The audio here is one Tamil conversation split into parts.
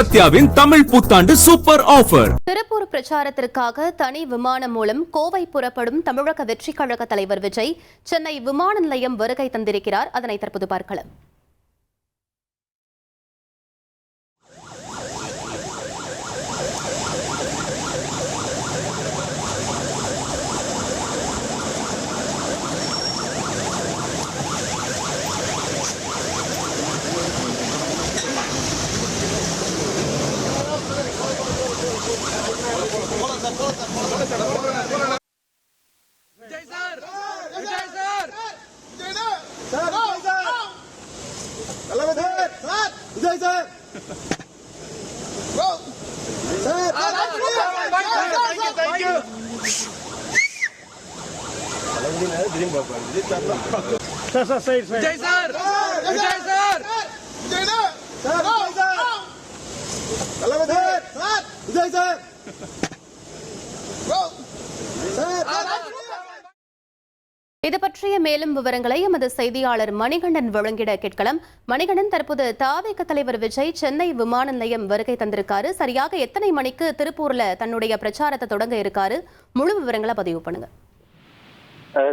சத்யாவின் தமிழ் புத்தாண்டு சூப்பர் ஆஃபர். திருப்பூர் பிரச்சாரத்திற்காக தனி விமானம் மூலம் கோவை புறப்படும் தமிழக வெற்றிக் கழக தலைவர் விஜய் சென்னை விமான நிலையம் வருகை தந்திருக்கிறார். அதனை தற்போது பார்க்கலாம். இது பற்றிய மேலும் விவரங்களை எமது செய்தியாளர் மணிகண்டன் வழங்கிட கேட்கலாம். மணிகண்டன், தற்போது தாவேக தலைவர் விஜய் சென்னை விமான நிலையம் வருகை தந்திருக்காரு. சரியாக எத்தனை மணிக்கு திருப்பூர்ல தன்னுடைய பிரச்சாரத்தை தொடங்க இருக்காரு? முழு விவரங்களை பதிவு பண்ணுங்க.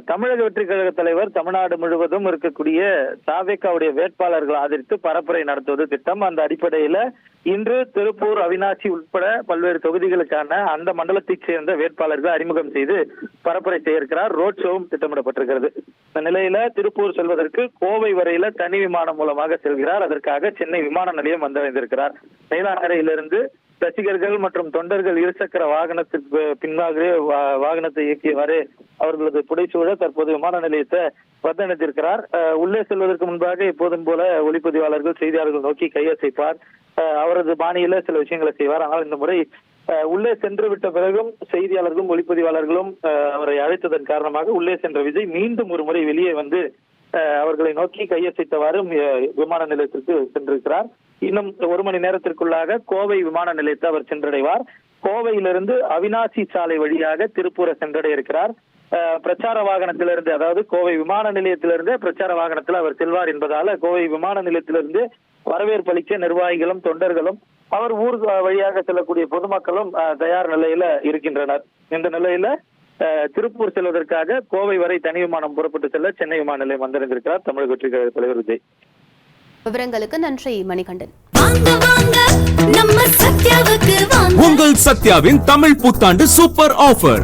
தமிழக வெற்றி கழக தலைவர் தமிழ்நாடு முழுவதும் இருக்கக்கூடிய தாவேகாவுடைய வேட்பாளர்கள் ஆதரித்து பரப்புரை நடத்துவது திட்டம். அந்த அடிப்படையில இன்று திருப்பூர், அவினாசி உட்பட பல்வேறு தொகுதிகளுக்கான அந்த மண்டலத்தைச் சேர்ந்த வேட்பாளர்கள் அறிமுகம் செய்து பரப்புரை செய்ய இருக்கிறார். ரோட் ஷோவும் திட்டமிடப்பட்டிருக்கிறது. இந்த நிலையில திருப்பூர் செல்வதற்கு கோவை வரையில தனி விமானம் மூலமாக செல்கிறார். அதற்காக சென்னை விமான நிலையம் வந்தடைந்திருக்கிறார். மேலாங்கரையிலிருந்து ரசிகர்கள் மற்றும் தொண்டர்கள் இருசக்கர வாகனத்திற்கு பின்னாகவே வாகனத்தை இயக்கியவாறு அவர்களது புடைசூழ தற்போது விமான நிலையத்தை வந்தடைந்திருக்கிறார். உள்ளே செல்வதற்கு முன்பாக எப்போதும் போல ஒளிப்பதிவாளர்கள், செய்தியாளர்கள் நோக்கி கையசைப்பார். அவரது பாணியில சில விஷயங்களை செய்வார். ஆனால் இந்த முறை உள்ளே சென்று விட்ட பிறகும் செய்தியாளர்களும் ஒளிப்பதிவாளர்களும் அவரை அழைத்ததன் காரணமாக உள்ளே சென்ற விஜய் மீண்டும் ஒரு முறை வெளியே வந்து அவர்களை நோக்கி கையசைத்தவாறு விமான நிலையத்திற்கு சென்றிருக்கிறார். இன்னும் ஒரு மணி நேரத்திற்குள்ளாக கோவை விமான நிலையத்தை அவர் சென்றடைவார். கோவையிலிருந்து அவினாசி சாலை வழியாக திருப்பூரை சென்றடைய இருக்கிறார். பிரச்சார வாகனத்திலிருந்து, அதாவது கோவை விமான நிலையத்திலிருந்து பிரச்சார வாகனத்தில் அவர் செல்வார் என்பதால கோவை விமான நிலையத்திலிருந்து வரவேற்பு அளிக்க நிர்வாகிகளும் தொண்டர்களும் அவர் ஊர் வழியாக செல்லக்கூடிய பொதுமக்களும் தயார் நிலையில இருக்கின்றனர். இந்த நிலையில திருப்பூர் செல்வதற்காக கோவை வரை தனி விமானம் புறப்பட்டு செல்ல சென்னை விமான நிலையம் வந்திருக்கிறார் தமிழக வெற்றி கழக தலைவர் விஜய். விவரங்களுக்கு நன்றி மணிகண்டன். உங்கள் சத்யாவின் தமிழ் புத்தாண்டு சூப்பர் ஆஃபர்.